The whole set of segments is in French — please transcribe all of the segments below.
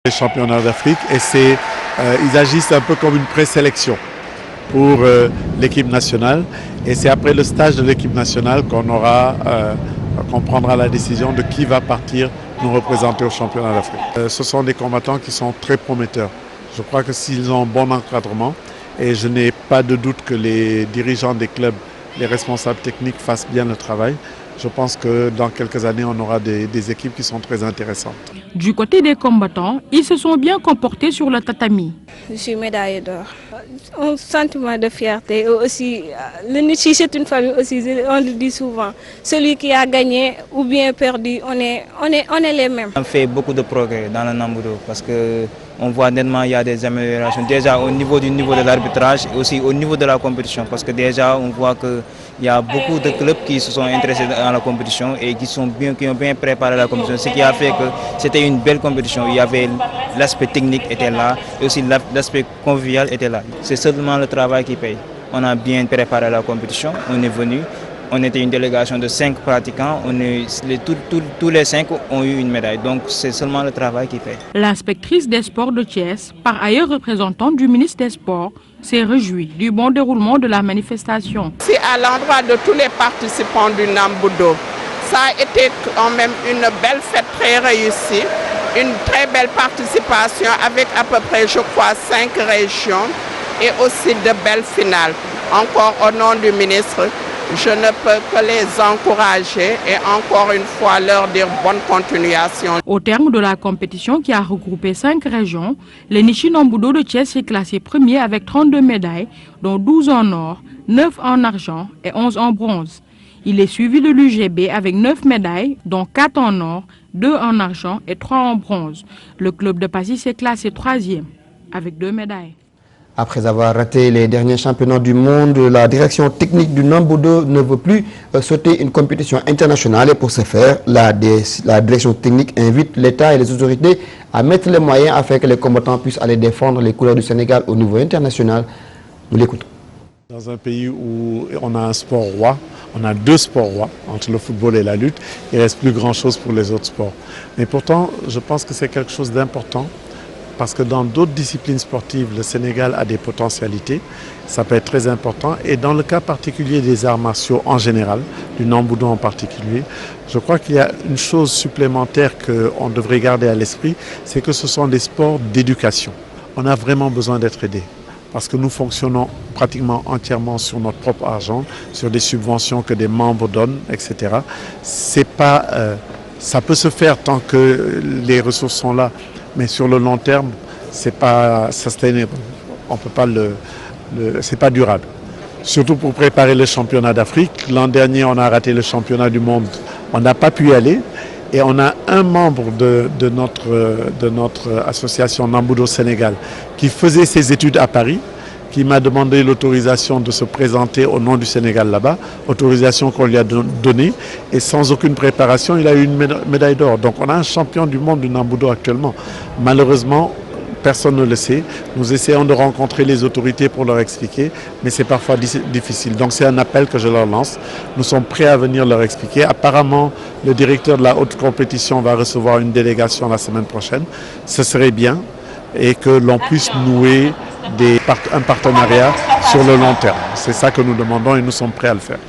Les championnats d'Afrique et ils agissent un peu comme une présélection pour l'équipe nationale et c'est après le stage de l'équipe nationale qu'on prendra la décision de qui va partir nous représenter au championnat d'Afrique. Ce sont des combattants qui sont très prometteurs. Je crois que s'ils ont un bon encadrement et je n'ai pas de doute que les dirigeants des clubs, les responsables techniques fassent bien le travail. Je pense que dans quelques années, on aura des équipes qui sont très intéressantes. Du côté des combattants, ils se sont bien comportés sur le tatami. Je suis médaillée d'or. Un sentiment de fierté aussi. Le Nichi, c'est une famille aussi, on le dit souvent. Celui qui a gagné ou bien perdu, on est les mêmes. On fait beaucoup de progrès dans le Nambudo parce qu'on voit nettement qu'il y a des améliorations. Déjà au niveau de l'arbitrage et aussi au niveau de la compétition. Parce que déjà on voit qu'il y a beaucoup de clubs qui se sont intéressés dans la compétition et qui ont bien préparé la compétition. Ce qui a fait que c'était une belle compétition. Il y avait l'aspect technique était là et aussi l'aspect convivial était là. C'est seulement le travail qui paye. On a bien préparé la compétition, on est venu. On était une délégation de 5 pratiquants, tous les 5 ont eu une médaille, donc c'est seulement le travail qui paye. L'inspectrice des sports de Thiès, par ailleurs représentante du ministre des Sports, s'est réjouie du bon déroulement de la manifestation. C'est à l'endroit de tous les participants du Nambudo. Ça a été quand même une belle fête très réussie, une très belle participation avec à peu près, je crois, 5 régions et aussi de belles finales. Encore au nom du ministre, je ne peux que les encourager et encore une fois leur dire bonne continuation. Au terme de la compétition qui a regroupé 5 régions, le Nichi Nambudo de Thiès est classé premier avec 32 médailles, dont 12 en or, 9 en argent et 11 en bronze. Il est suivi de l'UGB avec 9 médailles, dont 4 en or, 2 en argent et 3 en bronze. Le club de Passy s'est classé 3e avec 2 médailles. Après avoir raté les derniers championnats du monde, la direction technique du Nambudo ne veut plus sauter une compétition internationale. Et pour ce faire, la direction technique invite l'État et les autorités à mettre les moyens afin que les combattants puissent aller défendre les couleurs du Sénégal au niveau international. Nous l'écoutons. Dans un pays où on a un sport roi, on a 2 sports rois, entre le football et la lutte, il ne reste plus grand-chose pour les autres sports. Mais pourtant, je pense que c'est quelque chose d'important. Parce que dans d'autres disciplines sportives, le Sénégal a des potentialités, ça peut être très important. Et dans le cas particulier des arts martiaux en général, du Nambudo en particulier, je crois qu'il y a une chose supplémentaire qu'on devrait garder à l'esprit, c'est que ce sont des sports d'éducation. On a vraiment besoin d'être aidés. Parce que nous fonctionnons pratiquement entièrement sur notre propre argent, sur des subventions que des membres donnent, etc. Ça peut se faire tant que les ressources sont là. Mais sur le long terme, c'est pas sustainable. On peut pas c'est pas durable. Surtout pour préparer le championnat d'Afrique. L'an dernier, on a raté le championnat du monde. On n'a pas pu y aller. Et on a un membre de notre association Nambudo Sénégal qui faisait ses études à Paris, qui m'a demandé l'autorisation de se présenter au nom du Sénégal là-bas, autorisation qu'on lui a donnée, et sans aucune préparation, il a eu une médaille d'or. Donc on a un champion du monde du Nambudo actuellement. Malheureusement, personne ne le sait. Nous essayons de rencontrer les autorités pour leur expliquer, mais c'est parfois difficile. Donc c'est un appel que je leur lance. Nous sommes prêts à venir leur expliquer. Apparemment, le directeur de la haute compétition va recevoir une délégation la semaine prochaine. Ce serait bien, et que l'on puisse nouer un partenariat sur le long terme. C'est ça que nous demandons et nous sommes prêts à le faire.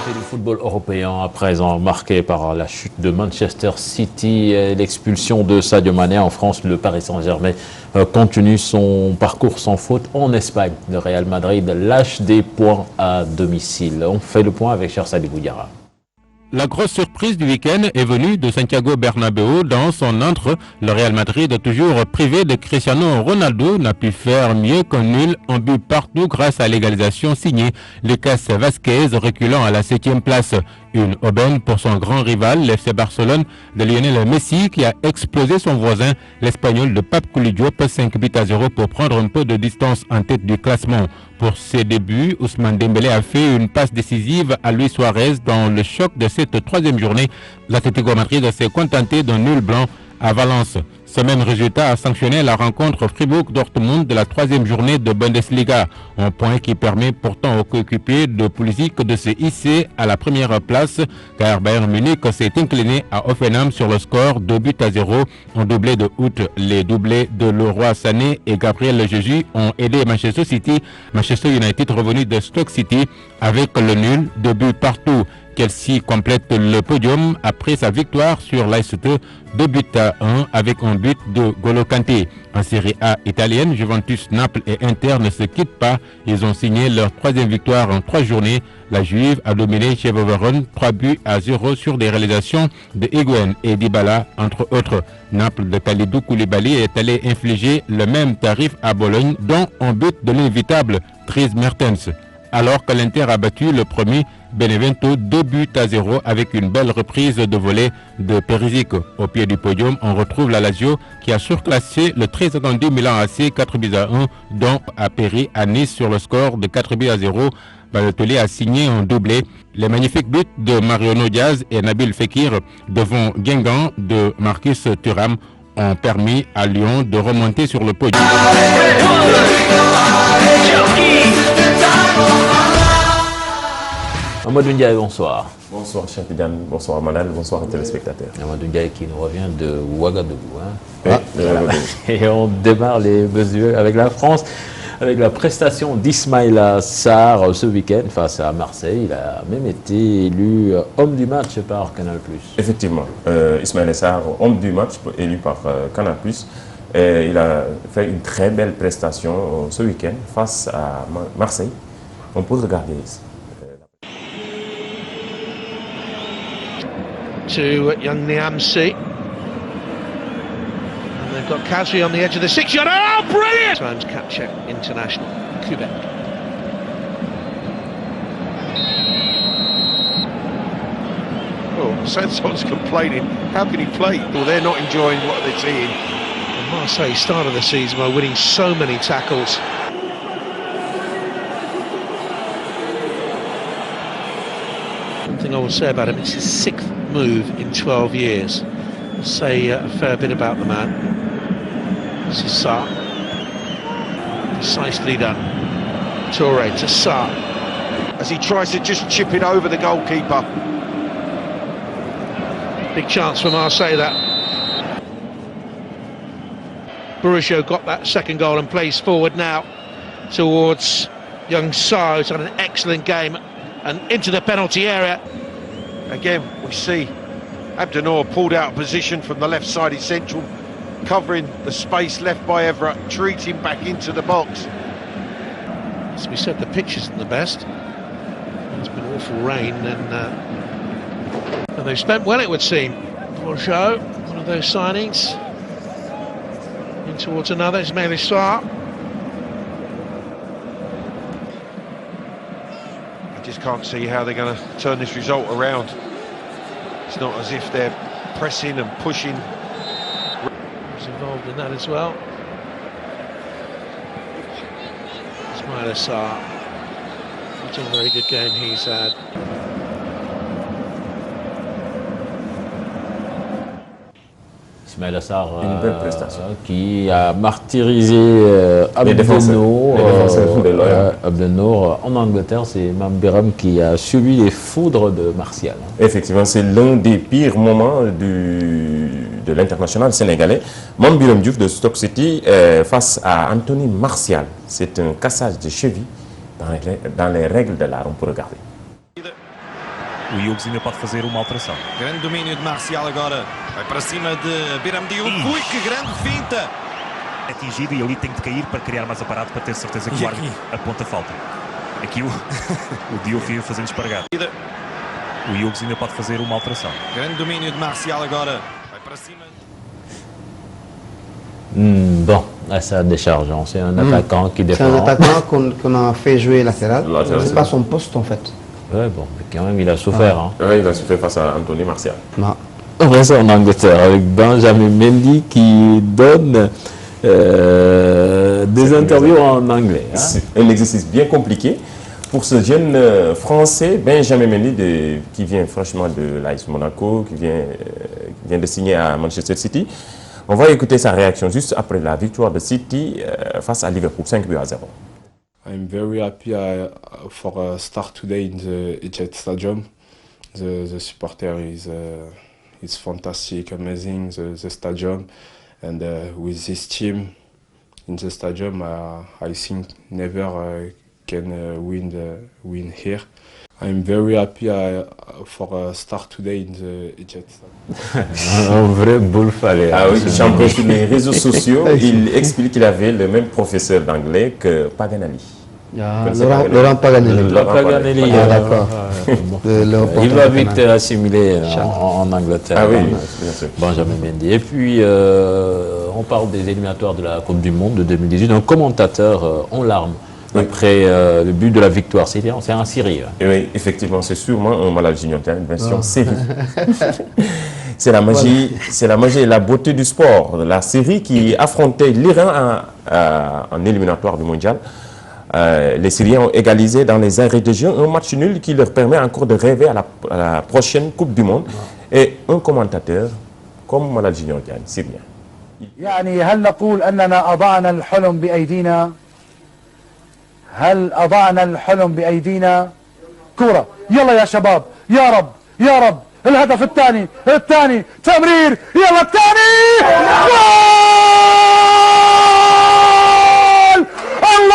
Du football européen à présent marqué par la chute de Manchester City et l'expulsion de Sadio Mané en France. Le Paris Saint-Germain continue son parcours sans faute en Espagne. Le Real Madrid lâche des points à domicile. On fait le point avec Cher Sadibou Diarra. La grosse surprise du week-end est venue de Santiago Bernabéu. Dans son antre, le Real Madrid, toujours privé de Cristiano Ronaldo, n'a pu faire mieux qu'un nul, en but partout grâce à l'égalisation signée Lucas Vázquez, reculant à la 7e place. Une aubaine pour son grand rival, l'FC Barcelone de Lionel Messi, qui a explosé son voisin, l'Espagnol de Pape Diop, 5-0 pour prendre un peu de distance en tête du classement. Pour ses débuts, Ousmane Dembélé a fait une passe décisive à Luis Suarez dans le choc de cette 3e journée. L'Atlético Madrid s'est contenté d'un nul blanc à Valence. Ce même résultat a sanctionné la rencontre Fribourg-Dortmund de la 3e journée de Bundesliga, un point qui permet pourtant aux coéquipiers de Pulisic de se hisser à la première place, car Bayern Munich s'est incliné à Hoffenheim sur le score 2-0 en doublé de août. Les doublés de Leroy Sané et Gabriel Jesus ont aidé Manchester United revenu de Stoke City avec le nul, 2 buts partout. Chelsea complète le podium après sa victoire sur Leicester, 2-1 avec un but de Golo Kanté. En Série A italienne, Juventus, Naples et Inter ne se quittent pas. Ils ont signé leur 3e victoire en 3 journées. La Juve a dominé chez Wolverhampton 3-0 sur des réalisations de Higuain et Dybala, entre autres. Naples de Kalidou Koulibaly est allé infliger le même tarif à Bologne, dont un but de l'inévitable Dries Mertens. Alors que l'Inter a battu le premier Benevento 2-0 avec une belle reprise de volée de Perisic. Au pied du podium, on retrouve la Lazio qui a surclassé le très attendu Milan AC 4-1, dont a péri à Nice sur le score de 4-0. Balotelli a signé un doublé. Les magnifiques buts de Mariano Diaz et Nabil Fekir devant Guingamp de Marcus Thuram ont permis à Lyon de remonter sur le podium. Amadou Ndiaye, bonsoir. Bonsoir Cheikh Tidiane, bonsoir Manal, bonsoir aux téléspectateurs. Amadou Ndiaye qui nous revient de Ouagadougou. Oui, voilà. Et on démarre les mesures avec la France, avec la prestation d'Ismaïla Sarr ce week-end face à Marseille. Il a même été élu homme du match par Canal+. Effectivement, Ismaïla Sarr, homme du match élu par Canal+. Il a fait une très belle prestation ce week-end face à Marseille. On peut regarder ici. To young Niamsi. And they've got Kazri on the edge of the 6-yard. Oh, brilliant! Times catcher international, Quebec. Oh, Sanson's complaining. How can he play? Well, they're not enjoying what they're seeing. And Marseille started the season by winning so many tackles. One thing I will say about him, it's his 6th move in 12 years. I'll say a fair bit about the man. This is Sarr. Precisely done. Toure to Sarr. As he tries to just chip it over the goalkeeper. Big chance for Marseille, that. Bourigeaud got that second goal and plays forward now towards young Sarr, who's had an excellent game and into the penalty area. Again, we see Abdennour pulled out of position from the left side central, covering the space left by Everett, treating back into the box. As we said, the pitch isn't the best. It's been awful rain, and they've spent well, it would seem. Bourigeaud, one of those signings. In towards another, Ismaïla Sarr. I just can't see how they're going to turn this result around. It's not as if they're pressing and pushing. He's involved in that as well. Ismaïla Sarr. It's a very good game he's had. Ismaïla Sarr, une belle prestation. Qui a martyrisé Abdennour en Angleterre. C'est Mambiram qui a subi les foudres de Martial. Effectivement, c'est l'un des pires moments de l'international sénégalais. Mambiram Diouf de Stoke City face à Anthony Martial. C'est un cassage de cheville dans les règles de l'art. On peut regarder. O Hughes ainda pode fazer uma alteração. Grande domínio de Marcial agora. Vai para cima de Biram Diouf. Ui, que grande finta! Atingido e ali tem de cair para criar mais aparato para ter certeza que o árbitro aponta falta. Aqui o Diouf ia fazendo espargado. O Hughes ainda pode fazer uma alteração. Grande domínio de Marcial agora. Vai para cima. Bon, ça décharge. C'est un attaquant qui défend. C'est un attaquant qu'on a fait jouer latéral. C'est pas son poste en fait. Ouais, bon, mais quand même, il a souffert. Hein. Ouais, il a souffert face à Anthony Martial. On va ça en Angleterre avec Benjamin Mendy qui donne des interviews en anglais. Hein. C'est un exercice bien compliqué pour ce jeune Français, Benjamin Mendy, qui vient franchement de l'AS Monaco, qui vient de signer à Manchester City. On va écouter sa réaction juste après la victoire de City face à Liverpool, 5-0. I'm very happy for a start today in the Etihad Stadium. The supporter is fantastic, amazing, the stadium, and with this team in the stadium, I think never can win here. I'm very happy for a start today in the Etihad Stadium. Un vrai boulevarre. Ah oui, champion sur les réseaux sociaux, il explique qu'il avait le même professeur d'anglais que Paganelli. Laurent Paganelli. Paganelli. Ah, d'accord. Il va vite assimiler en Angleterre. Ah oui, bien sûr. Benjamin Mendy. Et puis, on parle des éliminatoires de la Coupe du Monde de 2018. Un commentateur en larmes après le but de la victoire. C'est un Syrie. Oui, effectivement, c'est sûrement un Malal Junior, une version série. C'est la magie, c'est la magie et la beauté du sport. La série qui affrontait l'Iran en éliminatoire du mondial. Les Syriens ont égalisé dans les arrêts de jeu un match nul qui leur permet encore de rêver à la prochaine Coupe du Monde. Et un commentateur comme Malal Junior Diagne, syrien. يعني هل نقول أننا أضعنا الحلم بأيدينا؟ هل أضعنا الحلم بأيدينا؟ كرة يلا يا شباب يا رب يا رب الهدف الثاني تمرير يلا الثاني جول الله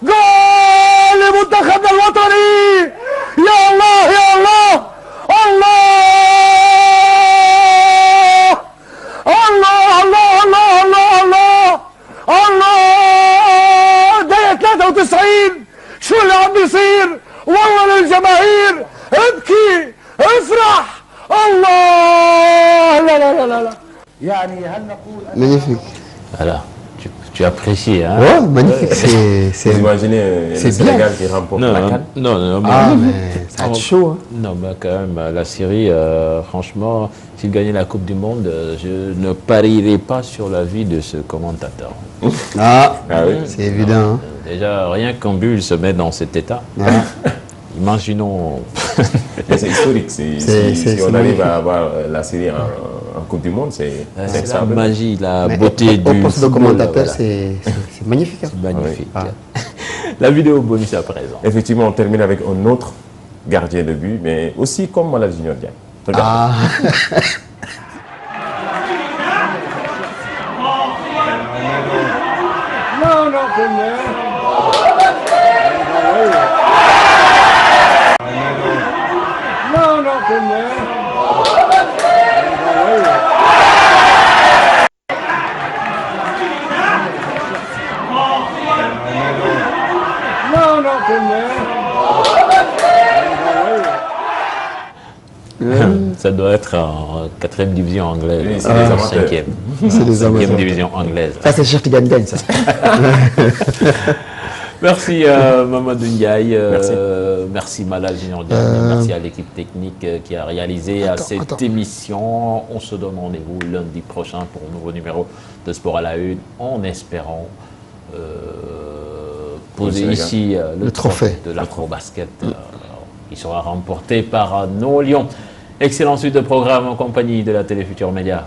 جول لمنتخبنا الوطني يا الله يا الله الله الله الله الله الله الله الله دقيقة 93 شو اللي عم بيصير والله للجماهير ابكي افرح الله لا لا لا لا يعني هل نقول Magnifique. Voilà. Tu apprécies, hein? Ouais, magnifique. Vous imaginez le Sénégal qui remporte la CAN? Non, mais ça va être chaud. Hein. Non, mais quand même, la Syrie, franchement, s'il gagnait la Coupe du Monde, je ne parierais pas sur la vie de ce commentateur. Oui. C'est évident. Hein. Déjà, rien qu'un but, il se met dans cet état. Imaginons... C'est historique. Si on arrive à avoir la Syrie en Coupe du Monde, c'est la magie, la beauté du poste de football. commentateur, c'est magnifique. Hein. C'est magnifique. La vidéo bonus à présent. Effectivement, on termine avec un autre gardien de but, mais aussi comme Malal Junior Diagne. Regarde. Ça doit être en 4e division anglaise. Oui, c'est les amateurs. 5e. C'est les 5e division anglaise. Ça, c'est Cheikh Tidiane Diagne, ça. Merci Mamadou Ndiaye, merci Malal Junior Diagne, merci à l'équipe technique qui a réalisé cette émission. On se donne rendez-vous lundi prochain pour un nouveau numéro de Sport à la Une, en espérant poser ici le trophée de l'Afro-Basket qui sera remporté par nos Lions. Excellente suite de programme en compagnie de la Télé Futurs Médias.